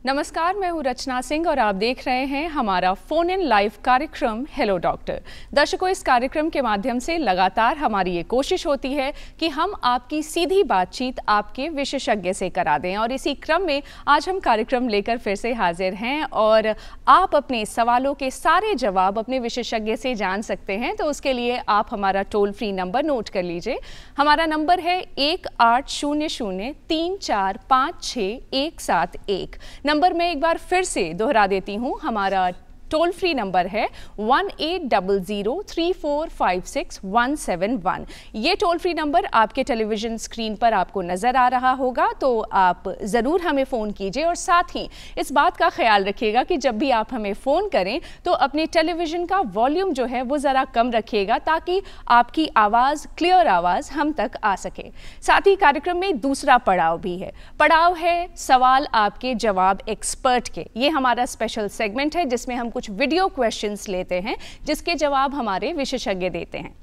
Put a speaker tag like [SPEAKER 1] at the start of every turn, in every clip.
[SPEAKER 1] नमस्कार, मैं हूं रचना सिंह और आप देख रहे हैं हमारा फोन इन लाइव कार्यक्रम हेलो डॉक्टर। दर्शकों, इस कार्यक्रम के माध्यम से लगातार हमारी ये कोशिश होती है कि हम आपकी सीधी बातचीत आपके विशेषज्ञ से करा दें और इसी क्रम में आज हम कार्यक्रम लेकर फिर से हाजिर हैं और आप अपने सवालों के सारे जवाब अपने विशेषज्ञ से जान सकते हैं। तो उसके लिए आप हमारा टोल फ्री नंबर नोट कर लीजिए। हमारा नंबर है 1800-3456-171। नंबर मैं एक बार फिर से दोहरा देती हूं, हमारा टोल फ्री नंबर है 1800-3456-171। ये टोल फ्री नंबर आपके टेलीविजन स्क्रीन पर आपको नज़र आ रहा होगा, तो आप ज़रूर हमें फ़ोन कीजिए और साथ ही इस बात का ख्याल रखिएगा कि जब भी आप हमें फ़ोन करें तो अपने टेलीविज़न का वॉल्यूम जो है वो ज़रा कम रखिएगा ताकि आपकी आवाज़, क्लियर आवाज़ हम तक आ सके। साथ ही कार्यक्रम में दूसरा पड़ाव भी है, पड़ाव है सवाल आपके जवाब एक्सपर्ट के। ये हमारा स्पेशल सेगमेंट है जिसमें हम कुछ वीडियो क्वेश्चंस लेते हैं जिसके जवाब हमारे विशेषज्ञ देते हैं।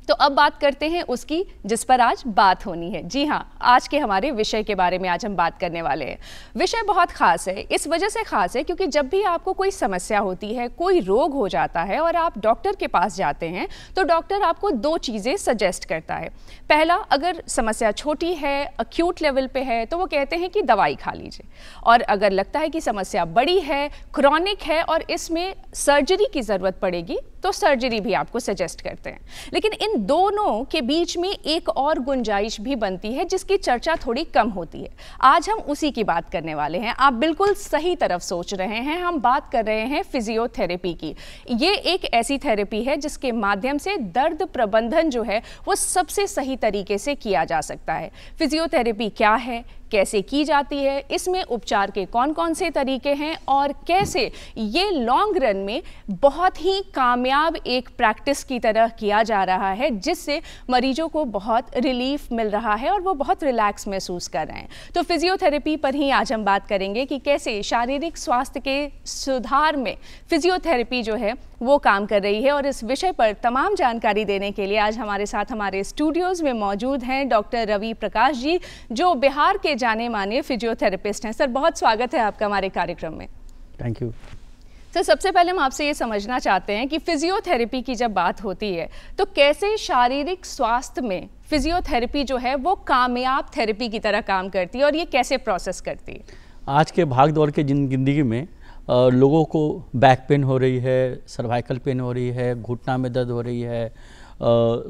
[SPEAKER 1] तो अब बात करते हैं उसकी जिस पर आज बात होनी है। जी हाँ, आज के हमारे विषय के बारे में आज हम बात करने वाले हैं। विषय बहुत खास है, इस वजह से खास है क्योंकि जब भी आपको कोई समस्या होती है, कोई रोग हो जाता है और आप डॉक्टर के पास जाते हैं तो डॉक्टर आपको दो चीज़ें सजेस्ट करता है। पहला, अगर समस्या छोटी है, अक्यूट लेवल पे है, तो वो कहते हैं कि दवाई खा लीजिए, और अगर लगता है कि समस्या बड़ी है, क्रॉनिक है और इसमें सर्जरी की ज़रूरत पड़ेगी तो सर्जरी भी आपको सजेस्ट करते हैं। लेकिन इन दोनों के बीच में एक और गुंजाइश भी बनती है जिसकी चर्चा थोड़ी कम होती है। आज हम उसी की बात करने वाले हैं। आप बिल्कुल सही तरफ सोच रहे हैं, हम बात कर रहे हैं फिजियोथेरेपी की। ये एक ऐसी थेरेपी है जिसके माध्यम से दर्द प्रबंधन जो है वो सबसे सही तरीके से किया जा सकता है। फिजियोथेरेपी क्या है, कैसे की जाती है, इसमें उपचार के कौन कौन से तरीके हैं और कैसे ये लॉन्ग रन में बहुत ही कामयाब एक प्रैक्टिस की तरह किया जा रहा है जिससे मरीजों को बहुत रिलीफ मिल रहा है और वो बहुत रिलैक्स महसूस कर रहे हैं। तो फिजियोथेरेपी पर ही आज हम बात करेंगे कि कैसे शारीरिक स्वास्थ्य के सुधार में फिजियोथेरेपी जो है वो काम कर रही है। और इस विषय पर तमाम जानकारी देने के लिए आज हमारे साथ हमारे स्टूडियोज़ में मौजूद हैं डॉक्टर रवि प्रकाश जी, जो बिहार के जाने माने फिजियोथेरेपिस्ट हैं। सर, बहुत स्वागत है आपका हमारे कार्यक्रम में।
[SPEAKER 2] Thank you
[SPEAKER 1] sir. सबसे पहले हम आपसे ये समझना चाहते हैं कि फिजियोथेरेपी की जब बात होती है तो कैसे शारीरिक स्वास्थ्य में फिजियोथेरेपी जो है वो कामयाब थेरेपी की तरह काम करती है और ये कैसे प्रोसेस करती है?
[SPEAKER 2] आज के भाग दौड़ के जिंदगी में लोगों को बैक पेन हो रही है, सर्वाइकल पेन हो रही है, घुटना में दर्द हो रही है,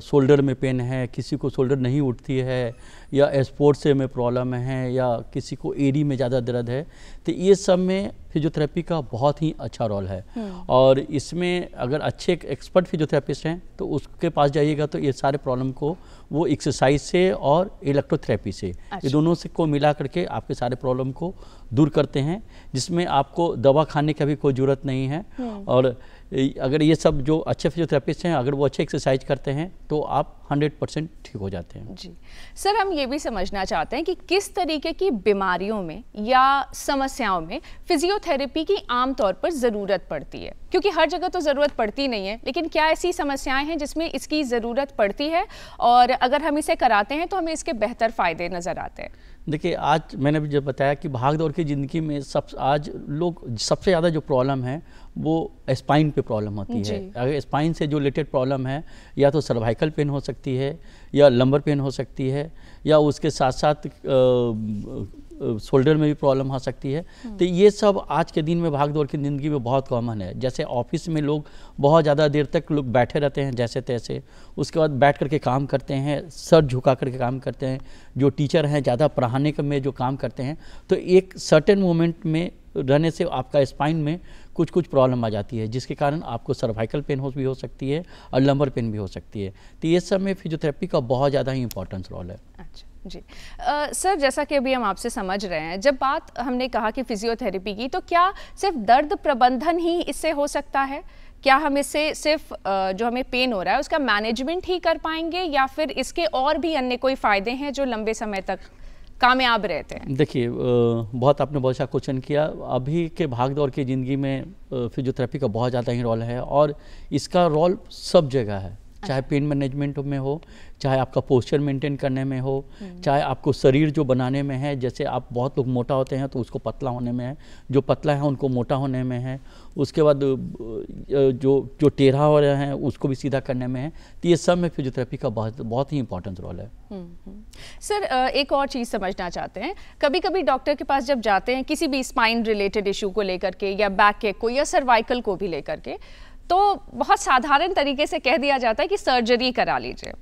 [SPEAKER 2] शोल्डर में पेन है, किसी को शोल्डर नहीं उठती है, या स्पोर्ट्स से में प्रॉब्लम है, या किसी को एड़ी में ज़्यादा दर्द है। तो ये सब में फिजियोथेरेपी का बहुत ही अच्छा रोल है। और इसमें अगर अच्छे एक्सपर्ट फिजियोथेरेपिस्ट हैं तो उसके पास जाइएगा तो ये सारे प्रॉब्लम को वो एक्सरसाइज से और इलेक्ट्रोथेरेपी से, ये दोनों से को मिला करके आपके सारे प्रॉब्लम को दूर करते हैं, जिसमें आपको दवा खाने की भी कोई ज़रूरत नहीं है। और अगर ये सब जो अच्छे फिजियोथेरेपिस्ट हैं, अगर वो अच्छे एक्सरसाइज करते हैं तो आप 100% ठीक हो जाते हैं।
[SPEAKER 1] जी सर, हम ये भी समझना चाहते हैं कि किस तरीके की बीमारियों में या समस्याओं में फिजियोथेरेपी की आमतौर पर ज़रूरत पड़ती है, क्योंकि हर जगह तो ज़रूरत पड़ती नहीं है, लेकिन क्या ऐसी समस्याएं हैं जिसमें इसकी ज़रूरत पड़ती है और अगर हम इसे कराते हैं तो हमें इसके बेहतर फ़ायदे नज़र आते हैं?
[SPEAKER 2] देखिए, आज मैंने भी जब बताया कि भाग दौड़ की ज़िंदगी में आज लोग सबसे ज़्यादा जो प्रॉब्लम है वो स्पाइन पे प्रॉब्लम होती है। अगर स्पाइन से जो रिलेटेड प्रॉब्लम है, या तो सर्वाइकल पेन हो सकती है, या लंबर पेन हो सकती है, या उसके साथ साथ शोल्डर में भी प्रॉब्लम हो सकती है। तो ये सब आज के दिन में भाग दौड़ की ज़िंदगी में बहुत कॉमन है। जैसे ऑफिस में लोग बहुत ज़्यादा देर तक लोग बैठे रहते हैं जैसे तैसे, उसके बाद बैठ करके काम करते हैं, सर झुका करके काम करते हैं। जो टीचर हैं ज़्यादा पढ़ाने में जो काम करते हैं, तो एक सर्टेन मोमेंट में रहने से आपका स्पाइन में कुछ प्रॉब्लम आ जाती है, जिसके कारण आपको सर्वाइकल पेन भी हो सकती है और लंबर पेन भी हो सकती है। तो ये सब में फिजियोथेरेपी का बहुत ज़्यादा ही इंपॉर्टेंस रोल है।
[SPEAKER 1] अच्छा जी। सर, जैसा कि अभी हम आपसे समझ रहे हैं, जब बात हमने कहा कि फिजियोथेरेपी की, तो क्या सिर्फ दर्द प्रबंधन ही इससे हो सकता है? क्या हम इससे सिर्फ जो हमें पेन हो रहा है उसका मैनेजमेंट ही कर पाएंगे, या फिर इसके और भी अन्य कोई फ़ायदे हैं जो लंबे समय तक कामयाब रहते हैं?
[SPEAKER 2] देखिए, आपने बहुत अच्छा क्वेश्चन किया। अभी के भाग दौड़ की ज़िंदगी में फिजियोथेरेपी का बहुत ज़्यादा ही रोल है और इसका रोल सब जगह है। चाहे पेन मैनेजमेंट में हो, चाहे आपका पोस्चर मेंटेन करने में हो, चाहे आपको शरीर जो बनाने में है, जैसे आप बहुत लोग मोटा होते हैं तो उसको पतला होने में है, जो पतला है उनको मोटा होने में है, उसके बाद जो टेढ़ा हो रहे हैं उसको भी सीधा करने में है। तो ये सब में फिजियोथेरेपी का बहुत ही इंपॉर्टेंट रोल है।
[SPEAKER 1] सर एक और चीज़ समझना चाहते हैं, कभी कभी डॉक्टर के पास जब जाते हैं किसी भी स्पाइन रिलेटेड इशू को लेकर के या बैक के को या सर्वाइकल को भी लेकर के, तो बहुत साधारण तरीके से कह दिया जाता है कि सर्जरी करा लीजिए।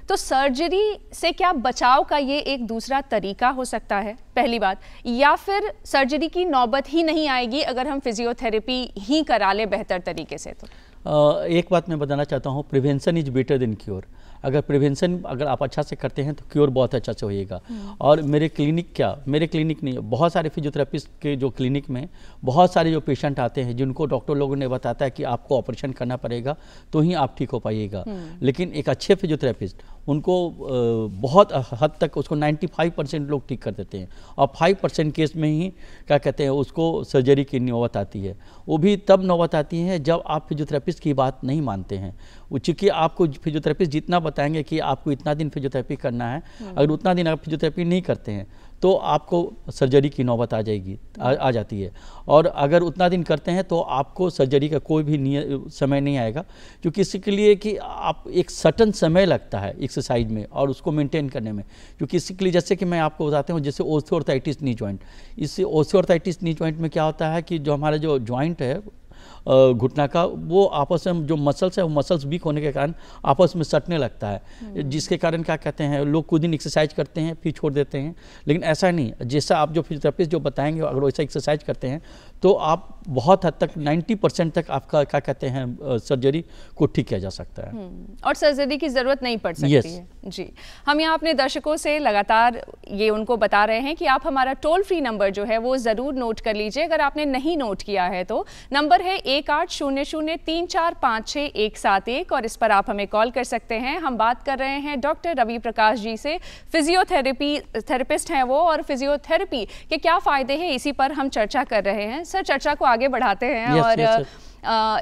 [SPEAKER 1] तो सर्जरी से क्या बचाव का ये एक दूसरा तरीका हो सकता है, पहली बात, या फिर सर्जरी की नौबत ही नहीं आएगी अगर हम फिजियोथेरेपी ही करा ले बेहतर तरीके से? तो
[SPEAKER 2] एक बात मैं बताना चाहता हूँ, prevention is better than cure. अगर आप अच्छा से करते हैं तो क्योर बहुत अच्छा से होएगा। और मेरे क्लिनिक नहीं, बहुत सारे फिजियोथेरेपिस्ट के जो क्लिनिक में बहुत सारे जो पेशेंट आते हैं जिनको डॉक्टर लोगों ने बताता है कि आपको ऑपरेशन करना पड़ेगा तो ही आप ठीक हो पाइएगा, लेकिन एक अच्छे फिजियोथेरेपिस्ट उनको बहुत हद तक उसको 95% लोग ठीक कर देते हैं, और 5% केस में ही क्या कहते हैं उसको सर्जरी की नौबत आती है। वो भी तब नौबत आती है जब आप फिजियोथेरेपिस्ट की बात नहीं मानते हैं। चूँकि आपको फिजियोथेरेपिस्ट जितना बताएंगे कि आपको इतना दिन फिजियोथेरेपी करना है, अगर उतना दिन आप फिजियोथेरेपी नहीं करते हैं तो आपको सर्जरी की नौबत आ जाती है। और अगर उतना दिन करते हैं तो आपको सर्जरी का कोई भी समय नहीं आएगा, क्योंकि इसके लिए कि आप एक सर्टन समय लगता है एक्सरसाइज में और उसको मेंटेन करने में। क्योंकि इसके लिए जैसे कि मैं आपको बताता हूँ, जैसे ऑस्टियोआर्थराइटिस नी जॉइंट, इससे ऑस्टियोआर्थराइटिस नी जॉइंट में क्या होता है कि जो हमारा जो जॉइंट है घुटना का, वो आपस में जो मसल्स है वो मसल्स वीक होने के कारण आपस में सटने लगता है, जिसके कारण क्या कहते हैं लोग कुछ दिन एक्सरसाइज करते हैं फिर छोड़ देते हैं। लेकिन ऐसा नहीं, जैसा आप जो फिजियोथेरेपिस्ट जो बताएंगे अगर वैसा एक्सरसाइज करते हैं तो आप बहुत हद तक 90% तक आपका क्या कहते हैं सर्जरी को ठीक किया जा सकता है
[SPEAKER 1] और सर्जरी की ज़रूरत नहीं पड़ सकती है। जी, हम यहाँ अपने दर्शकों से लगातार ये उनको बता रहे हैं कि आप हमारा टोल फ्री नंबर जो है वो ज़रूर नोट कर लीजिए। अगर आपने नहीं नोट किया है तो नंबर है 180034566171 और इस पर आप हमें कॉल कर सकते हैं। हम बात कर रहे हैं डॉक्टर रवि प्रकाश जी से, फिजियोथेरेपिस्ट हैं वो, और फिजियोथेरेपी के क्या फ़ायदे हैं इसी पर हम चर्चा कर रहे हैं। सर, चर्चा को आगे बढ़ाते हैं और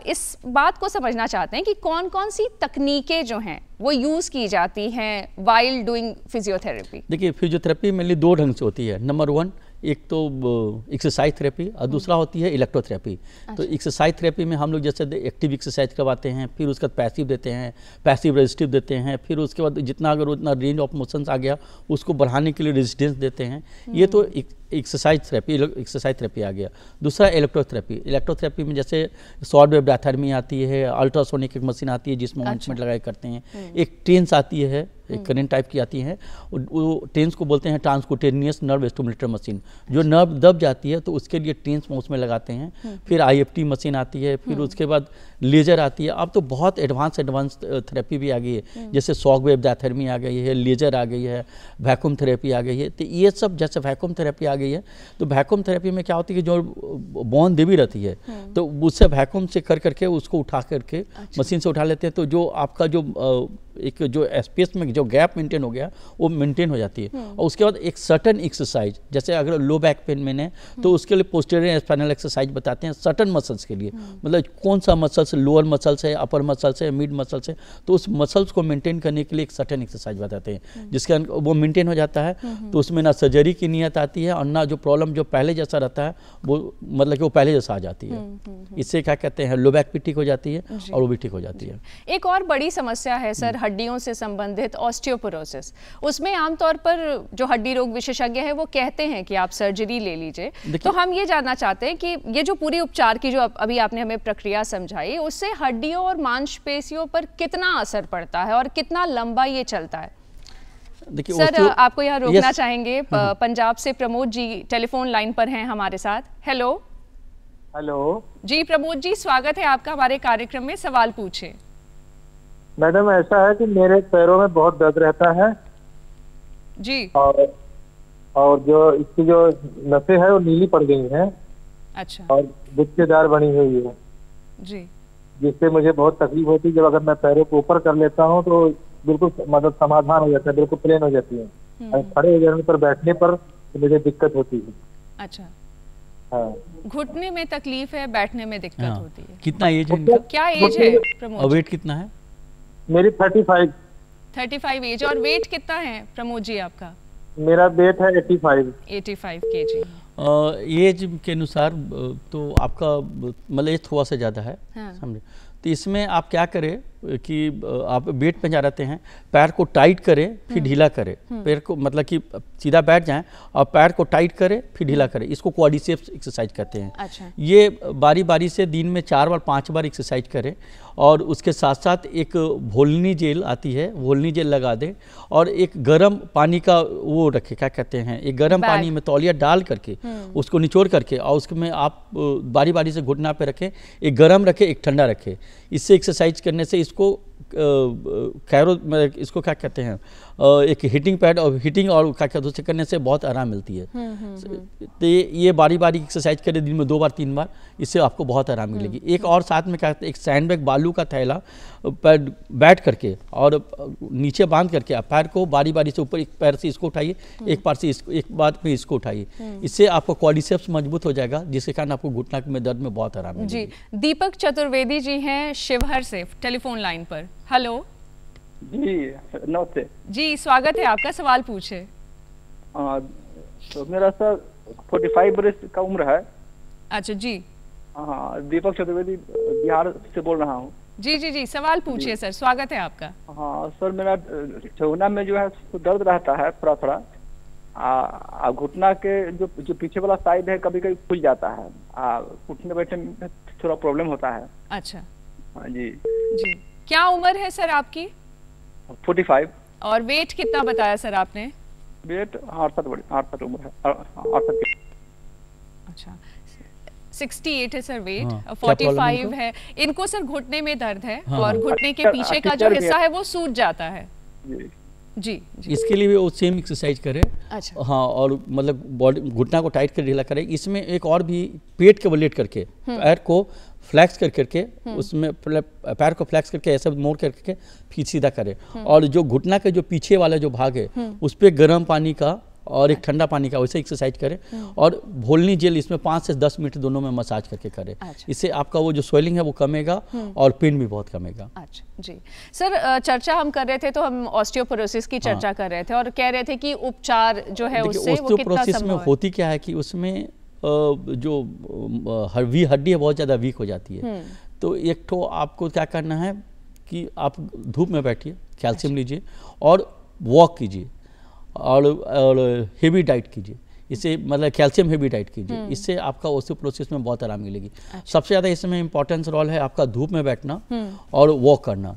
[SPEAKER 1] इस बात को समझना चाहते हैं कि कौन कौन सी तकनीकें जो हैं वो यूज़ की जाती हैं वाइल डूइंग फिजियोथेरेपी।
[SPEAKER 2] देखिए, फिजियोथेरेपी मेनली दो ढंग से होती है। नंबर 1, एक तो एक्सरसाइज थेरेपी और दूसरा होती है इलेक्ट्रोथेरेपी। तो एक्सरसाइज थेरेपी में हम लोग जैसे एक्टिव एक्सरसाइज करवाते हैं, फिर उसका पैसिव देते हैं, पैसिव रेजिस्टिव देते हैं, फिर उसके बाद जितना अगर उतना रेंज ऑफ मोशंस आ गया उसको बढ़ाने के लिए रेजिस्टेंस देते हैं। ये तो एक्सरसाइज थेरेपी आ गया। दूसरा इलेक्ट्रोथेरेपी में जैसे शॉर्ट वेव डायथर्मी आती है, अल्ट्रासोनिक एक मशीन आती है जिसमें ऑइंटमेंट लगाए करते हैं, एक टेंस आती है, एक करेंट टाइप की आती है, वो टेंस को बोलते हैं ट्रांसक्यूटेनियस नर्व स्टिमुलेटर मशीन। जो नर्व दब जाती है तो उसके लिए टेंस उसमें लगाते हैं। फिर IFT मशीन आती है, फिर उसके बाद लेजर आती है। अब तो बहुत एडवांस थेरेपी भी आ गई है, जैसे शॉक वेव डायथर्मी आ गई है, लेजर आ गई है, वैक्यूम थेरेपी आ गई है। तो ये सब जैसे वैक्यूम थेरेपी आ गई है, तो वैक्यूम थेरेपी में क्या होती है कि जो बोन देवी रहती है तो उससे वैक्यूम से करके उसको उठा करके मशीन से उठा लेते हैं, तो जो आपका जो एक जो स्पेस में जो गैप मेंटेन हो गया वो मेंटेन हो जाती है। और उसके बाद एक सर्टन एक्सरसाइज, जैसे अगर लो बैक पेन में है तो उसके लिए पोस्टीरियर स्पाइनल एक्सरसाइज बताते हैं सर्टन मसल्स के लिए, मतलब कौन सा मसल्स, लोअर मसल्स है, अपर मसल्स है, मिड मसल्स है, तो उस मसल्स को मेंटेन करने के लिए एक सर्टन एक्सरसाइज बताते हैं, जिसके वो मेंटेन हो जाता है। तो उसमें ना सर्जरी की नीयत आती है और ना जो प्रॉब्लम जो पहले जैसा रहता है वो मतलब कि वो पहले जैसा आ जाती है। इससे क्या कहते हैं लो बैक भी ठीक हो जाती है और वो भी ठीक हो जाती है।
[SPEAKER 1] एक और बड़ी समस्या है सर हड्डियों से संबंधित ऑस्टियोपोरोसिस। उसमें आमतौर पर जो हड्डी रोग विशेषज्ञ है वो कहते हैं कि आप सर्जरी ले लीजिए। तो हम ये जानना चाहते हैं कि ये जो पूरी उपचार की जो अभी आपने हमें प्रक्रिया समझाई, उससे हड्डियों और मांसपेशियों पर कितना असर पड़ता है और कितना लंबा ये चलता है? सर, आपको यहाँ रोकना चाहेंगे। पंजाब से प्रमोद जी टेलीफोन लाइन पर हैं हमारे साथ। हेलो जी प्रमोद जी, स्वागत है आपका हमारे कार्यक्रम में। सवाल पूछे।
[SPEAKER 3] मैडम, ऐसा है कि मेरे पैरों में बहुत दर्द रहता है
[SPEAKER 1] जी,
[SPEAKER 3] और जो इसकी जो नसें हैं वो नीली पड़ गई हैं।
[SPEAKER 1] अच्छा।
[SPEAKER 3] और गुच्छेदार बनी हुई है
[SPEAKER 1] जी,
[SPEAKER 3] जिससे मुझे बहुत तकलीफ होती है। जब अगर मैं पैरों को ऊपर कर लेता हूँ तो बिल्कुल मतलब समाधान हो जाता है, बिल्कुल प्लेन हो जाती है। खड़े हो जाने पर, बैठने पर तो मुझे दिक्कत होती है।
[SPEAKER 1] अच्छा।
[SPEAKER 3] हाँ,
[SPEAKER 1] घुटने में तकलीफ है, बैठने में दिक्कत होती है।
[SPEAKER 2] कितना एज है इनका?
[SPEAKER 1] क्या एज है प्रमोद?
[SPEAKER 2] वेट कितना है?
[SPEAKER 3] मेरी 35।
[SPEAKER 1] 35 एज। और वेट कितना है प्रमोद जी आपका?
[SPEAKER 3] मेरा वेट है 85।
[SPEAKER 1] 85 केजी।
[SPEAKER 2] एज के अनुसार तो आपका मतलब एज थोड़ा सा ज़्यादा है,
[SPEAKER 1] हाँ।
[SPEAKER 2] समझे। तो इसमें आप क्या करें कि आप बेड पे जा रहते हैं, पैर को टाइट करें फिर ढीला करें, पैर को मतलब कि सीधा बैठ जाएं और पैर को टाइट करें फिर ढीला करें, इसको क्वाड्रिसेप्स एक्सरसाइज कहते हैं।
[SPEAKER 1] अच्छा।
[SPEAKER 2] ये बारी बारी से दिन में 4 बार 5 बार एक्सरसाइज करें और उसके साथ साथ एक भोलनी जेल आती है, भोलनी जेल लगा दें और एक गर्म पानी का वो रखें, क्या कहते हैं, एक गर्म पानी में तौलिया डाल करके उसको निचोड़ करके और उसमें आप बारी बारी से घुटना पे रखें, एक गर्म रखें एक ठंडा रखें। इससे एक्सरसाइज करने से इसको इसको क्या कहते हैं, एक हीटिंग पैड और हीटिंग और क्या कहते हैं उसे करने से बहुत आराम मिलती है। तो ये बारी बारी एक्सरसाइज करें दिन में 2 बार 3 बार, इससे आपको बहुत आराम मिलेगी। एक और साथ में क्या कहते हैं, एक सैंडबैग बालू का थैला पैर बैठ करके और नीचे बांध करके आप पैर को बारी बारी से ऊपर, एक पैर से इसको उठाइए, एक पैर से एक बार में इसको उठाइए। इससे आपको क्वाड्रिसेप्स मजबूत हो जाएगा, जिसके कारण आपको घुटना में दर्द में बहुत आराम मिलेगी।
[SPEAKER 1] जी। दीपक चतुर्वेदी जी हैं शिवहर से टेलीफोन लाइन पर। हेलो
[SPEAKER 4] जी, नमस्ते
[SPEAKER 1] जी, स्वागत है आपका, सवाल पूछे।
[SPEAKER 4] तो मेरा सर 45 बरस का उम्र है।
[SPEAKER 1] अच्छा जी।
[SPEAKER 4] हाँ, दीपक चतुर्वेदी बिहार से बोल रहा हूँ।
[SPEAKER 1] जी जी जी, सवाल पूछिए सर, स्वागत है आपका।
[SPEAKER 4] हाँ सर, मेरा ठेहुना में जो है दर्द रहता है थोड़ा थोड़ा। घुटना के जो पीछे वाला साइड है कभी कभी खुल जाता है। उठने बैठने में थोड़ा प्रॉब्लम होता है।
[SPEAKER 1] अच्छा।
[SPEAKER 4] हाँ जी
[SPEAKER 1] जी। क्या उम्र है सर आपकी?
[SPEAKER 4] 45।
[SPEAKER 1] और वेट कितना बताया सर आपने?
[SPEAKER 4] वेट 68 उम्र है, 68।
[SPEAKER 1] अच्छा, 68 है सर वेट।
[SPEAKER 2] हाँ,
[SPEAKER 1] 45 है इनको सर। घुटने में दर्द है
[SPEAKER 2] हाँ,
[SPEAKER 1] और घुटने के पीछे का जो हिस्सा है वो सूज जाता है।
[SPEAKER 4] जी
[SPEAKER 1] जी, जी।
[SPEAKER 2] इसके लिए भी वो सेम एक्सरसाइज करें।
[SPEAKER 1] अच्छा।
[SPEAKER 2] हाँ, और मतलब बॉडी घुटना को टाइट कर ढीला करें। इसमें एक और भी, पेट के बल लेट करके पैर को फ्लैक्स कर करके उसमें पैर को फ्लैक्स करके ऐसे मोड़ करके फिर सीधा करें। और जो घुटना के जो पीछे वाला जो भाग है उस पर गर्म पानी का और एक ठंडा पानी का वैसे एक्सरसाइज करें और भोलनी जेल इसमें 5 से 10 मिनट दोनों में मसाज करके करें।
[SPEAKER 1] अच्छा।
[SPEAKER 2] इससे आपका वो जो स्वेलिंग है वो कमेगा और पेन भी बहुत कमेगा।
[SPEAKER 1] अच्छा जी। सर, चर्चा हम कर रहे थे तो हम ऑस्टियोपोरोसिस की चर्चा कर रहे थे और कह रहे थे कि उपचार जो है उससे वो कितना संभव है?
[SPEAKER 2] होती क्या है कि उसमें जो हड्डी है बहुत ज़्यादा वीक हो जाती है। तो एक तो आपको क्या करना है कि आप धूप में बैठिए, कैल्शियम लीजिए और वॉक कीजिए और हेवी डाइट कीजिए। इससे मतलब कैल्शियम हेवी डाइट कीजिए, इससे आपका ऑस्टियोपोरोसिस में बहुत आराम मिलेगी। सबसे ज़्यादा इसमें इम्पोर्टेंस रोल है आपका धूप में बैठना और वॉक करना।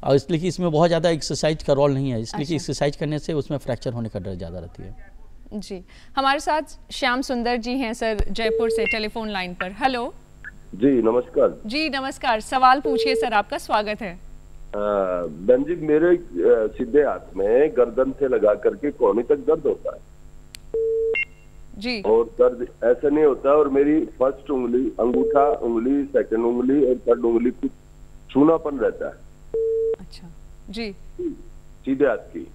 [SPEAKER 2] और इसलिए कि इसमें बहुत ज़्यादा एक्सरसाइज का रोल नहीं है, इसलिए कि एक्सरसाइज करने से उसमें फ्रैक्चर होने का डर ज़्यादा रहती है।
[SPEAKER 1] जी। हमारे साथ श्याम सुंदर जी हैं सर जयपुर से टेलीफोन लाइन पर। हेलो
[SPEAKER 5] जी, नमस्कार।
[SPEAKER 1] जी नमस्कार, सवाल पूछिए सर, आपका स्वागत है।
[SPEAKER 5] बहन जी, मेरे सीधे हाथ में गर्दन से लगा करके कोहनी तक दर्द होता है
[SPEAKER 1] जी।
[SPEAKER 5] और दर्द ऐसा नहीं होता और मेरी फर्स्ट उंगली, अंगूठा उंगली, सेकंड उंगली और थर्ड उंगली कुछ छूनापन रहता है।
[SPEAKER 1] अच्छा जी।
[SPEAKER 5] सीधे हाथ की।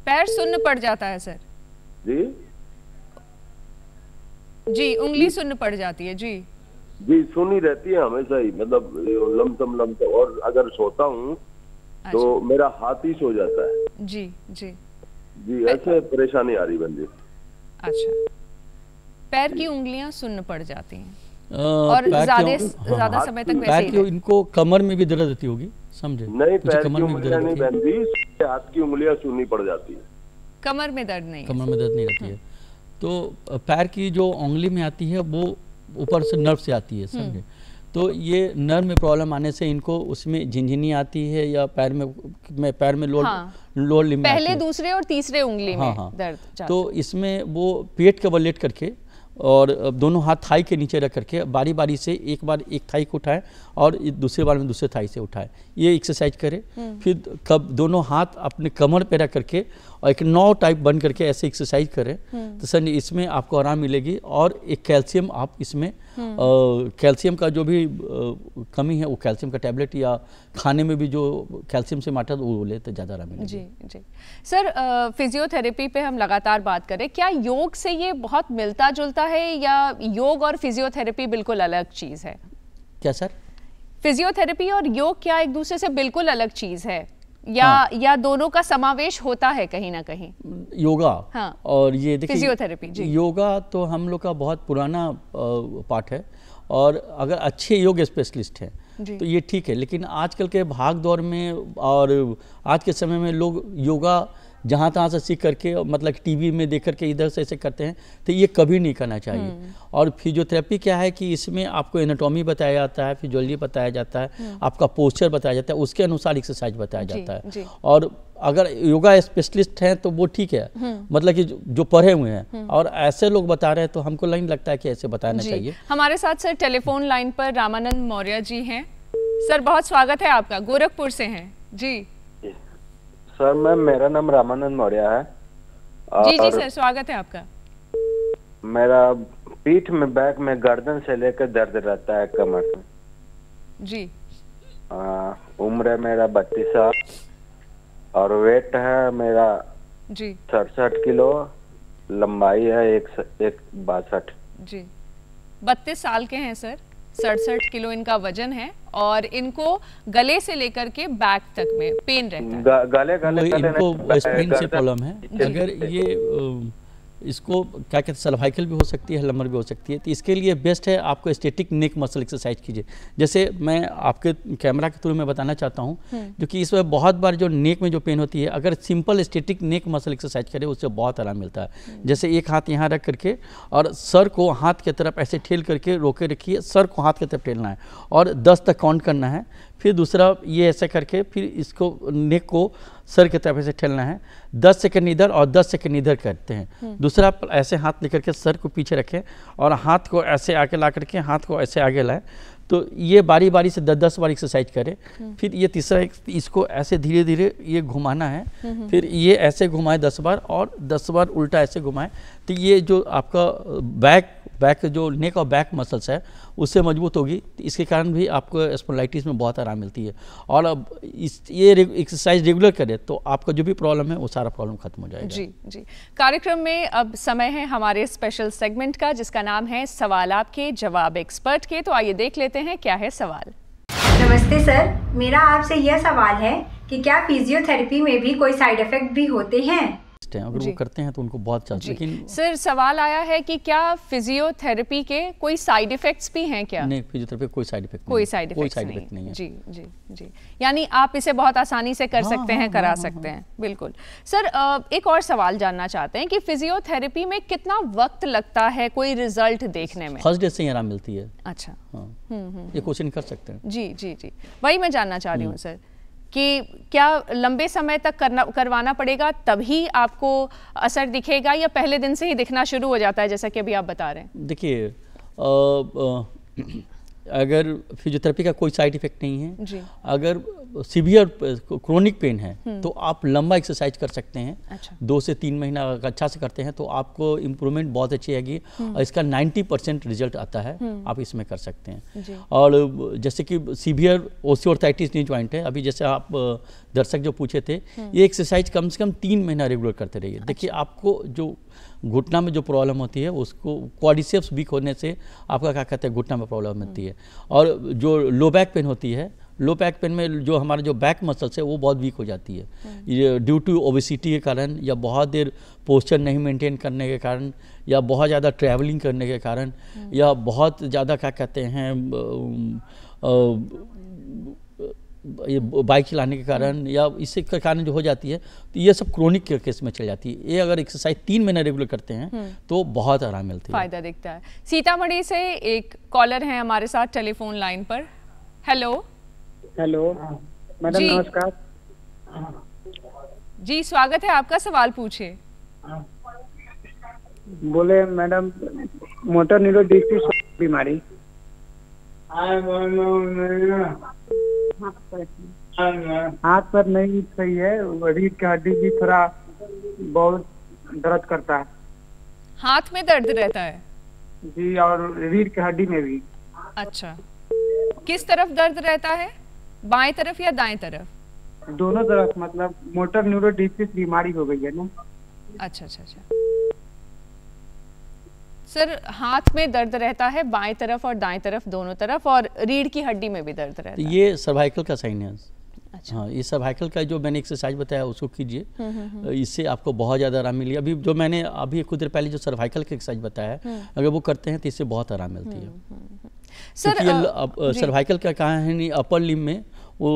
[SPEAKER 1] पैर सुन्न पड़ जाता है सर?
[SPEAKER 5] जी
[SPEAKER 1] जी, उंगली सुन्न पड़ जाती है। जी
[SPEAKER 5] जी, सुनी रहती है हमेशा ही, मतलब लमसम और अगर सोता हूँ तो मेरा हाथ ही सो जाता है।
[SPEAKER 1] जी जी
[SPEAKER 5] जी, ऐसे परेशानी आ रही बहन जी।
[SPEAKER 1] अच्छा, पैर की उंगलियां सुन्न पड़ जाती हैं और ज्यादा समय तक वैसे ही है।
[SPEAKER 2] इनको कमर में भी दर्द होती होगी, समझे?
[SPEAKER 5] नहीं, पैर की उंगलियां नहीं बहन जी, हाथ की उंगलियां सुननी पड़ जाती है।
[SPEAKER 1] कमर में दर्द नहीं?
[SPEAKER 2] कमर में दर्द नहीं रहती है। तो पैर की जो उंगली में आती है वो ऊपर से नर्व से आती है, समझे? तो ये नर्व में प्रॉब्लम आने से इनको उसमें झिनझिनी आती है या पैर में लोअर लिम्ब में
[SPEAKER 1] पहले दूसरे और तीसरे उंगली में दर्द जाता।
[SPEAKER 2] तो इसमें वो पेट के बल लेट करके और दोनों हाथ थाई के नीचे रख करके बारी बारी से एक बार एक थाई को उठाए और दूसरे बार में दूसरे थाई से उठाए, ये एक्सरसाइज करें। फिर कब दोनों हाथ अपने कमर पे रख करके और एक 9 टाइप बन करके ऐसे एक्सरसाइज करें तो सर इसमें आपको आराम मिलेगी। और एक कैल्शियम आप इसमें कैल्शियम का जो भी कमी है वो कैल्शियम का टैबलेट या खाने में भी जो कैल्शियम से मात्रा वो ले तो ज़्यादा आराम मिलेगी।
[SPEAKER 1] जी जी। सर, फिजियोथेरेपी पे हम लगातार बात करें, क्या योग से ये बहुत मिलता जुलता है या योग और फिजियोथेरेपी बिल्कुल अलग चीज़ है?
[SPEAKER 2] क्या सर?
[SPEAKER 1] फिजियोथेरेपी और योग क्या एक दूसरे से बिल्कुल अलग चीज है या दोनों का समावेश होता है कहीं ना कहीं?
[SPEAKER 2] योगा
[SPEAKER 1] हाँ,
[SPEAKER 2] और ये देखिए
[SPEAKER 1] फिजियोथेरेपी जी।
[SPEAKER 2] योगा तो हम लोग का बहुत पुराना पार्ट है, और अगर अच्छे योग स्पेशलिस्ट हैं तो ये ठीक है, लेकिन आजकल के भाग दौड़ में और आज के समय में लोग योगा जहाँ तहाँ से सीख करके, मतलब टीवी में देख करके इधर से ऐसे करते हैं, तो ये कभी नहीं करना चाहिए। और फिजियोथेरेपी क्या है कि इसमें आपको एनाटॉमी बताया जाता है, फिजियोलॉजी बताया जाता है, आपका पोस्चर बताया जाता है, उसके अनुसार एक्सरसाइज बताया जाता है। और अगर योगा स्पेशलिस्ट हैं तो वो ठीक है, मतलब कि जो पढ़े हुए हैं, और ऐसे लोग बता रहे हैं तो हमको नहीं लगता है कि ऐसे बताना चाहिए।
[SPEAKER 1] हमारे साथ सर टेलीफोन लाइन पर रामानंद मौर्य जी हैं। सर बहुत स्वागत है आपका, गोरखपुर से हैं जी।
[SPEAKER 6] सर मेरा नाम रामानंद मौर्य है।
[SPEAKER 1] जी जी सर, स्वागत है आपका।
[SPEAKER 6] मेरा पीठ में, बैक में, गर्दन से लेकर दर्द रहता है, कमर में
[SPEAKER 1] जी।
[SPEAKER 6] उम्र है मेरा 32 साल और वेट है मेरा
[SPEAKER 1] जी
[SPEAKER 6] 67 किलो, लंबाई है 162
[SPEAKER 1] जी। 32 साल के हैं सर, 67 किलो इनका वजन है, और इनको गले से लेकर के बैक तक में पेन रहता है।
[SPEAKER 6] गले
[SPEAKER 2] इनको स्पाइन से प्रॉब्लम है। अगर ये इसको क्या कहते हैं, सर्वाइकल भी हो सकती है, लंबर भी हो सकती है, तो इसके लिए बेस्ट है आपको स्टैटिक नेक मसल एक्सरसाइज कीजिए। जैसे मैं आपके कैमरा के थ्रू में बताना चाहता हूँ, जो कि इसमें बहुत बार जो नेक में जो पेन होती है, अगर सिंपल स्टैटिक नेक मसल एक्सरसाइज करें उससे बहुत आराम मिलता है। जैसे एक हाथ यहाँ रख करके और सर को हाथ की तरफ ऐसे ठेल करके रोके रखिए, सर को हाथ की तरफ ठेलना है और 10 तक काउंट करना है। फिर दूसरा ये ऐसे करके फिर इसको नेक को सर की तरफ ऐसे ठेलना है, 10 सेकंड इधर और 10 सेकंड इधर करते हैं। दूसरा ऐसे हाथ लेकर के सर को पीछे रखें और हाथ को ऐसे आगे ला करके हाथ को ऐसे आगे लाएं। तो ये बारी बारी से 10-10 बार एक्सरसाइज करें। फिर ये तीसरा इसको ऐसे धीरे धीरे ये घुमाना है, फिर ये ऐसे घुमाएं 10 बार और 10 बार उल्टा ऐसे घुमाएं। तो ये जो आपका बैक जो नेक और बैक मसल्स है उससे मजबूत होगी, तो इसके कारण भी आपको स्पॉन्डिलाइटिस में बहुत आराम मिलती है। और अब ये एक्सरसाइज रेगुलर करें तो आपका जो भी प्रॉब्लम है वो सारा प्रॉब्लम खत्म हो जाएगा।
[SPEAKER 1] जी जी। कार्यक्रम में अब समय है हमारे स्पेशल सेगमेंट का, जिसका नाम है सवाल आपके जवाब एक्सपर्ट के। तो आइए देख लेते हैं क्या है सवाल।
[SPEAKER 7] नमस्ते सर, मेरा आपसे यह सवाल है कि क्या फिजियोथेरेपी में भी कोई साइड इफेक्ट भी होते हैं?
[SPEAKER 2] अगर वो करते हैं तो उनको बहुत अच्छा। लेकिन
[SPEAKER 1] सर सवाल आया है कि क्या फिजियोथेरेपी के कोई साइड इफेक्ट्स भी हैं क्या?
[SPEAKER 2] नहीं, फिजियोथेरेपी कोई साइड इफेक्ट
[SPEAKER 1] कोई साइड इफेक्ट नहीं है। जी जी जी, यानी आप इसे बहुत आसानी से कर सकते हैं, करा सकते हैं। बिल्कुल सर, एक और सवाल जानना चाहते हैं कि फिजियोथेरेपी में कितना वक्त लगता है कोई रिजल्ट देखने में?
[SPEAKER 2] फर्स्ट डे से ही आराम मिलती है।
[SPEAKER 1] अच्छा,
[SPEAKER 2] ये क्वेश्चन कर सकते हैं।
[SPEAKER 1] जी जी जी, वही मैं जानना चाह रही हूँ सर कि क्या लंबे समय तक करवाना पड़ेगा तभी आपको असर दिखेगा, या पहले दिन से ही दिखना शुरू हो जाता है जैसा कि अभी आप बता रहे हैं?
[SPEAKER 2] देखिए, अगर फिजियोथेरेपी का कोई साइड इफेक्ट नहीं है
[SPEAKER 1] जी।
[SPEAKER 2] अगर सीवियर क्रोनिक पेन है तो आप लंबा एक्सरसाइज कर सकते हैं।
[SPEAKER 1] अच्छा।
[SPEAKER 2] 2 से 3 महीना अच्छा से करते हैं तो आपको इम्प्रूवमेंट बहुत अच्छी आएगी और इसका 90% रिजल्ट आता है, आप इसमें कर सकते हैं।
[SPEAKER 1] जी।
[SPEAKER 2] और जैसे कि सीवियर ओस्टियोआर्थराइटिस नी जॉइंट है, अभी जैसे आप दर्शक जो पूछे थे, ये एक्सरसाइज कम से कम 3 महीना रेगुलर करते रहिए। देखिए आपको जो घुटना में जो प्रॉब्लम होती है उसको क्वाड्रिसेप्स वीक होने से आपका क्या कहते हैं घुटना में प्रॉब्लम होती है। और जो लो बैक पेन होती है, लो बैक पेन में जो हमारा जो बैक मसल्स है वो बहुत वीक हो जाती है, ये ड्यू टू ओबेसिटी के कारण, या बहुत देर पोस्चर नहीं मेंटेन करने के कारण, या बहुत ज़्यादा ट्रैवलिंग करने के कारण, या बहुत ज़्यादा क्या कहते हैं ये बाइक चलाने के कारण, या इससे के कारण जो हो जाती है, तो ये सब क्रोनिक के केस में चल जाती है। ये अगर एक्सरसाइज 3 महीने रेगुलर करते हैं तो बहुत आराम मिलती है,
[SPEAKER 1] फायदा दिखता है। सीतामढ़ी से एक कॉलर है हमारे साथ टेलीफोन लाइन पर। हेलो
[SPEAKER 8] मैडम, नमस्कार
[SPEAKER 1] जी, स्वागत है आपका, सवाल पूछिए।
[SPEAKER 8] बोले मैडम, मोटर न्यूरोन डिस्क बीमारी हाथ पर नहीं सही है, रीढ़ की हड्डी भी थोड़ा बहुत दर्द करता है।
[SPEAKER 1] हाथ में दर्द रहता है
[SPEAKER 8] जी, और रीढ़ की हड्डी में भी।
[SPEAKER 1] अच्छा, किस तरफ दर्द रहता है, बाएं तरफ या दाएं तरफ?
[SPEAKER 8] दोनों तरफ, मतलब मोटर न्यूरोन डिस्क बीमारी हो गई है ना।
[SPEAKER 1] अच्छा अच्छा अच्छा सर हाथ में दर्द रहता है बाएं तरफ और दाएं तरफ दोनों तरफ, और रीढ़ की हड्डी में भी दर्द रहता है।
[SPEAKER 2] ये सर्वाइकल का साइन है।
[SPEAKER 1] अच्छा।
[SPEAKER 2] हाँ, ये सर्वाइकल का जो मैंने एक्सरसाइज बताया उसको कीजिए, इससे आपको बहुत ज़्यादा आराम मिलेगा। अभी जो मैंने अभी कुछ देर पहले जो सर्वाइकल का एक्सरसाइज बताया है, अगर वो करते हैं तो इससे बहुत आराम मिलती है। सर सर्वाइकल का कहा है नहीं, अपर लिम्ब में वो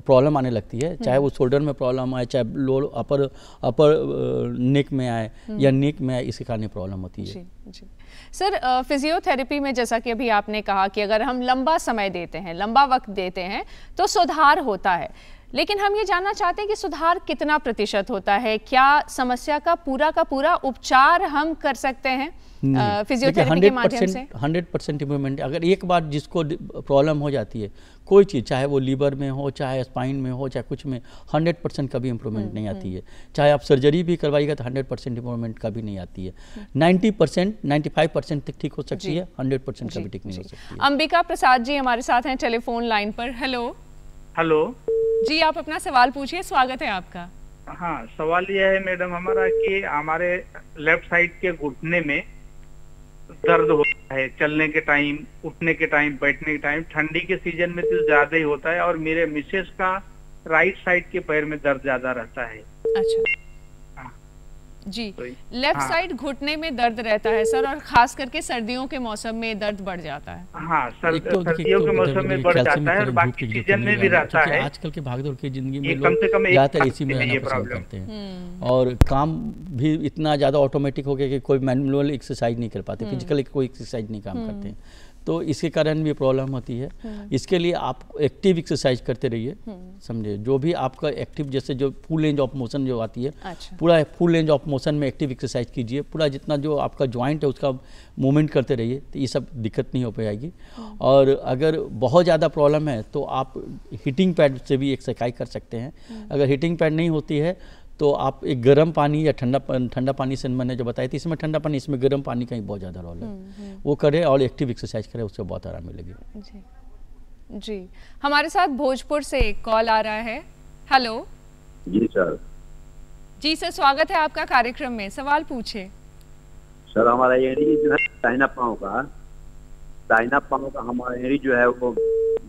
[SPEAKER 2] प्रॉब्लम आने लगती है, चाहे वो शोल्डर में प्रॉब्लम आए, चाहे लोअर अपर नेक में आए या नेक में आए, इसके कारण प्रॉब्लम होती है।
[SPEAKER 1] जी। सर फिजियोथेरेपी में जैसा कि अभी आपने कहा कि अगर हम लंबा समय देते हैं, लंबा वक्त देते हैं तो सुधार होता है, लेकिन हम ये जानना चाहते हैं कि सुधार कितना प्रतिशत होता है? क्या समस्या का पूरा उपचार हम कर सकते हैं फिजियोथेरेपी के माध्यम से?
[SPEAKER 2] 100% इम्प्रूवमेंट। अगर एक बार जिसको प्रॉब्लम हो जाती है कोई चीज़, चाहे वो लीवर में हो, चाहे स्पाइन में हो, चाहे कुछ में, 100% कभी इम्प्रूवमेंट नहीं आती है। चाहे आप सर्जरी भी करवाइएगा तो 100% इम्प्रूवमेंट कभी नहीं आती है। 90%, 95% तक ठीक हो सकती है, 100% कभी ठीक नहीं हो सकती है।
[SPEAKER 1] अंबिका प्रसाद जी हमारे साथ हैं टेलीफोन लाइन पर। हेलो जी, आप अपना सवाल पूछिए, स्वागत है आपका।
[SPEAKER 8] हाँ, सवाल यह है मैडम हमारा कि हमारे लेफ्ट साइड के घुटने में दर्द होता है, चलने के टाइम, उठने के टाइम, बैठने के टाइम। ठंडी के सीजन में तो ज्यादा ही होता है, और मेरे मिसेस का राइट साइड के पैर में दर्द ज्यादा रहता है।
[SPEAKER 1] अच्छा जी, लेफ्ट साइड घुटने में दर्द रहता है सर, और खास करके सर्दियों के मौसम में दर्द बढ़ जाता है।
[SPEAKER 8] हाँ, सर्दियों के मौसम में बढ़ जाता है और बाकी सीजन में भी रहता है।
[SPEAKER 2] आजकल के भागदौड़ की जिंदगी में
[SPEAKER 8] कम से कम
[SPEAKER 2] ज्यादातर इसी में रहना पसंद करते हैं, और काम भी इतना ज्यादा ऑटोमेटिक हो गया कि कोई मैनुअल एक्सरसाइज नहीं कर पाते, फिजिकल कोई एक्सरसाइज नहीं काम करते हैं, तो इसके कारण भी प्रॉब्लम होती है। इसके लिए आप एक्टिव एक्सरसाइज करते रहिए, समझे। जो भी आपका एक्टिव, जैसे जो फुल रेंज ऑफ मोशन जो आती है,
[SPEAKER 1] अच्छा।
[SPEAKER 2] पूरा फुल रेंज ऑफ मोशन में एक्टिव एक्सरसाइज कीजिए, पूरा जितना जो आपका जॉइंट है उसका मूवमेंट करते रहिए, तो ये सब दिक्कत नहीं हो पाएगी। और अगर बहुत ज़्यादा प्रॉब्लम है तो आप हीटिंग पैड से भी एक्सरसाइज कर सकते हैं। अगर हीटिंग पैड नहीं होती है तो आप एक गर्म पानी या ठंडा पानी से, मैंने जो बताई थी, इसमें ठंडा पानी, इसमें गर्म पानी का ही बहुत ज़्यादा रोल है, वो करें और एक्टिव एक्सरसाइज करें, उससे बहुत आराम मिलेगी।
[SPEAKER 1] जी, हमारे साथ भोजपुर से एक कॉल आ रहा है। हेलो
[SPEAKER 5] जी सर।
[SPEAKER 1] जी सर, स्वागत है आपका कार्यक्रम में, सवाल पूछे।
[SPEAKER 5] सर हमारा एड़ी जो है दाहिना पाँव का हमारा एड़ी जो है वो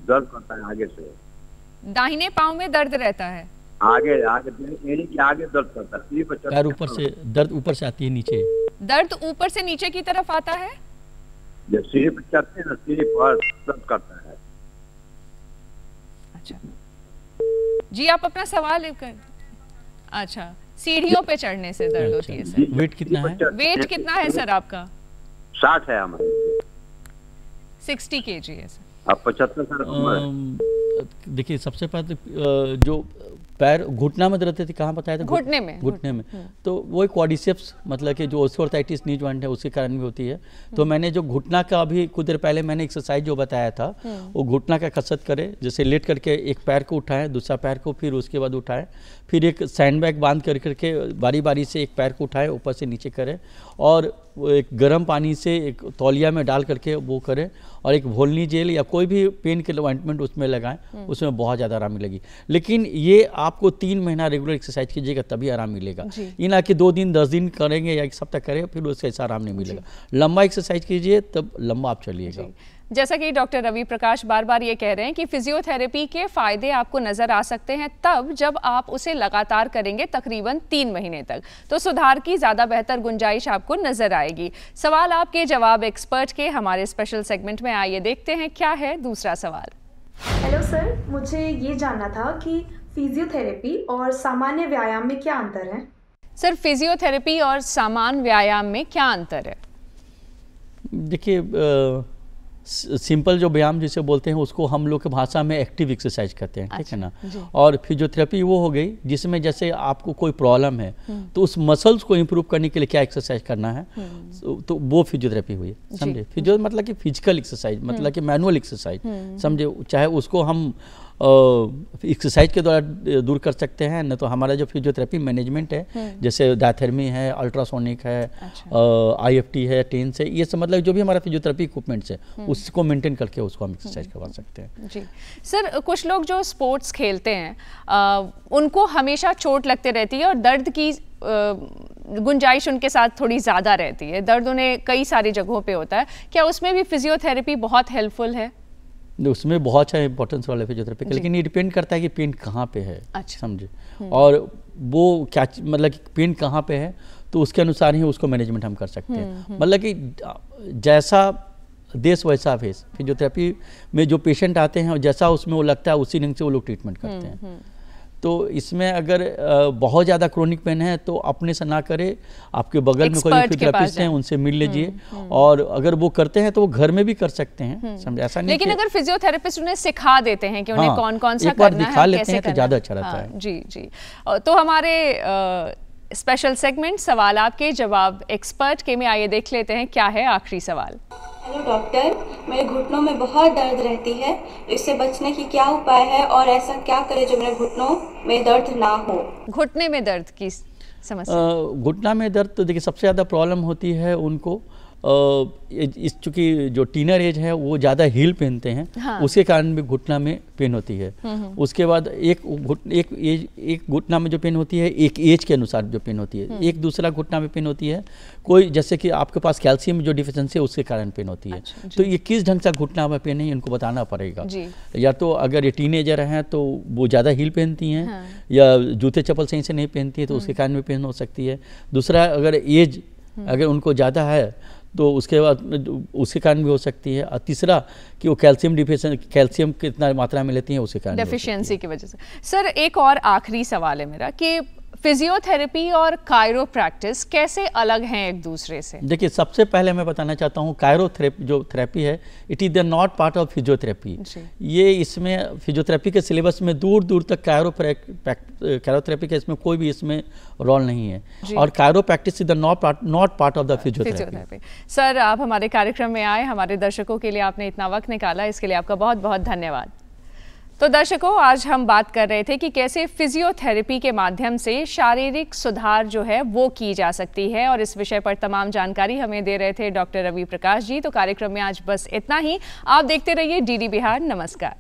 [SPEAKER 5] दर्द करता है आगे से।
[SPEAKER 1] दाहिने पाँव में दर्द रहता है?
[SPEAKER 5] आगे एड़ी के आगे दर्द करता है,
[SPEAKER 2] पैर ऊपर से दर्द ऊपर से आती है नीचे,
[SPEAKER 1] दर्द ऊपर से नीचे की तरफ आता है।
[SPEAKER 5] जब सीढ़ी पर चढ़ते हैं ना, सीढ़ी पर दर्द करता है।
[SPEAKER 1] अच्छा जी, आप अपना सवाल लेकर। अच्छा, सीढ़ियों पे चढ़ने से दर्द होती है सर।
[SPEAKER 2] वेट कितना है?
[SPEAKER 1] वेट कितना है सर आपका?
[SPEAKER 5] 60 है हमारे।
[SPEAKER 1] 60 kg है सर।
[SPEAKER 5] आप 75 सर।
[SPEAKER 2] देखिए, सबसे पहले जो पैर घुटना में दर्द थी, कहाँ बताया था?
[SPEAKER 1] घुटने में।
[SPEAKER 2] तो वो क्वाड्रिसेप्स, मतलब कि जो ऑस्टियोआर्थराइटिस नी जॉइंट है, उसके कारण भी होती है। तो मैंने जो घुटना का अभी कुछ देर पहले मैंने एक्सरसाइज जो बताया था, वो घुटना का कसरत करें। जैसे लेट करके एक पैर को उठाएं, दूसरा पैर को फिर उसके बाद उठाएं, फिर एक सैंडबैग बांध करके बारी बारी से एक पैर को उठाएं, ऊपर से नीचे करें, और एक गर्म पानी से एक तौलिया में डाल करके वो करें, और एक भोलनी जेल या कोई भी पेन किलर ऑइंटमेंट उसमें लगाएं, उसमें बहुत ज़्यादा आराम मिलेगी। लेकिन ये आपको 3 महीना रेगुलर एक्सरसाइज कीजिएगा तभी आराम मिलेगा। ये ना कि 2 दिन 10 दिन करेंगे या 1 सप्ताह करें फिर उससे ऐसा आराम नहीं मिलेगा। लंबा एक्सरसाइज कीजिए तब लंबा आप चलिएगा।
[SPEAKER 1] जैसा कि डॉक्टर रवि प्रकाश बार बार ये कह रहे हैं कि फिजियोथेरेपी के फायदे आपको नजर आ सकते हैं तब जब आप उसे लगातार करेंगे तकरीबन 3 महीने तक, तो सुधार की ज्यादा बेहतर गुंजाइश आपको नजर आएगी। सवाल आपके जवाब एक्सपर्ट के हमारे स्पेशल सेगमेंट में आइए देखते हैं क्या है दूसरा सवाल।
[SPEAKER 9] हेलो सर, मुझे ये जानना था कि फिजियोथेरेपी और सामान्य व्यायाम में क्या अंतर है?
[SPEAKER 1] सर, फिजियोथेरेपी और सामान्य व्यायाम में क्या अंतर है?
[SPEAKER 2] देखिए, सिंपल जो व्यायाम जिसे बोलते हैं उसको हम लोग की भाषा में एक्टिव एक्सरसाइज कहते हैं, ठीक है ना। और फिजियोथेरेपी वो हो गई जिसमें जैसे आपको कोई प्रॉब्लम है तो उस मसल्स को इम्प्रूव करने के लिए क्या एक्सरसाइज करना है, तो वो फिजियोथेरेपी हुई, समझे। फिजियो मतलब कि फिजिकल एक्सरसाइज, मतलब कि मैनुअल एक्सरसाइज, समझे। चाहे उसको हम एक्सरसाइज के द्वारा दूर कर सकते हैं, न तो हमारा जो फिजियोथेरेपी मैनेजमेंट है, जैसे डायथेरमी है, अल्ट्रासोनिक है, IFT है, टेंस है, ये सब मतलब जो भी हमारा फिजियोथेरेपी इक्विपमेंट्स है उसको मेंटेन करके उसको हम एक्सरसाइज करवा सकते हैं।
[SPEAKER 1] जी सर, कुछ लोग जो स्पोर्ट्स खेलते हैं उनको हमेशा चोट लगते रहती है और दर्द की गुंजाइश उनके साथ थोड़ी ज़्यादा रहती है, दर्द उन्हें कई सारी जगहों पे होता है, क्या उसमें भी फिजियोथेरेपी बहुत हेल्पफुल है?
[SPEAKER 2] उसमें बहुत अच्छा इंपॉर्टेंस वाला फिजियोथेरेपी, लेकिन ये डिपेंड करता है कि पेन कहाँ पे है।
[SPEAKER 1] अच्छा।
[SPEAKER 2] समझे, और वो क्या मतलब कि पेन कहाँ पे है तो उसके अनुसार ही उसको मैनेजमेंट हम कर सकते हैं। मतलब कि जैसा देश वैसा भेष, फिजियोथेरेपी में जो पेशेंट आते हैं और जैसा उसमें वो लगता है उसी ढंग से वो लोग ट्रीटमेंट करते हैं। तो इसमें अगर बहुत ज़्यादा क्रोनिक पेन है तो अपने से ना करे, आपके बगल में कोई फिजियोथेरेपिस्ट हैं उनसे मिल लीजिए, और अगर वो करते हैं तो वो घर में भी कर सकते हैं। समझे, ऐसा नहीं।
[SPEAKER 1] लेकिन अगर फिजियोथेरेपिस्ट उन्हें सिखा देते हैं कि उन्हें कौन कौन सा करना है,
[SPEAKER 2] दिखा लेते हैं तो ज़्यादा अच्छा रहता है।
[SPEAKER 1] जी जी। तो हमारे स्पेशल सेगमेंट सवाल आपके जवाब एक्सपर्ट के में आइए देख लेते हैं क्या है आखिरी सवाल।
[SPEAKER 10] हेलो डॉक्टर, मेरे घुटनों में बहुत दर्द रहती है, इससे बचने की क्या उपाय है और ऐसा क्या करें जो मेरे घुटनों में दर्द ना हो?
[SPEAKER 1] घुटने में दर्द की समस्या?
[SPEAKER 2] घुटना में दर्द तो देखिए सबसे ज़्यादा प्रॉब्लम होती है उनको इस चूँकि जो टीनर एज है वो ज़्यादा हील पहनते हैं। हाँ। उसके कारण भी घुटना में पेन होती है। उसके बाद एक घुटना में जो पेन होती है एक एज के अनुसार जो पेन होती है, एक दूसरा घुटना में पेन होती है कोई, जैसे कि आपके पास कैल्शियम जो डिफिशिएंसी है उसके कारण पेन होती है। अच्छा, तो ये किस ढंग से घुटना में पेन है इनको बताना पड़ेगा। या तो अगर ये टीनेजर हैं तो वो ज़्यादा हील पहनती हैं। हाँ। या जूते चप्पल सही से नहीं पहनती है तो उसके कारण भी पेन हो सकती है। दूसरा अगर एज अगर उनको ज़्यादा है तो उसके बाद उसके कारण भी हो सकती है। और तीसरा कि वो कैल्शियम कितना मात्रा में लेती हैं उसके कारण
[SPEAKER 1] डेफिशिएंसी की वजह से। सर एक और आखिरी सवाल है मेरा कि फिजियोथेरेपी और कायरोप्रैक्टिस कैसे अलग हैं एक दूसरे से?
[SPEAKER 2] देखिए सबसे पहले मैं बताना चाहता हूँ कायरोथेरेपी जो थेरेपी है it is the not part of physiotherapy. ये इसमें फिजियोथेरेपी के सिलेबस में दूर दूर तक कायरोथेरेपी का इसमें कोई भी इसमें रोल नहीं है, और chiropractice is the not part of the physiotherapy.
[SPEAKER 1] Sir आप हमारे कार्यक्रम में आए, हमारे दर्शकों के लिए आपने इतना वक्त निकाला, इसके लिए आपका बहुत बहुत धन्यवाद। तो दर्शकों आज हम बात कर रहे थे कि कैसे फिजियोथेरेपी के माध्यम से शारीरिक सुधार जो है वो की जा सकती है, और इस विषय पर तमाम जानकारी हमें दे रहे थे डॉक्टर रवि प्रकाश जी। तो कार्यक्रम में आज बस इतना ही। आप देखते रहिए डीडी बिहार। नमस्कार।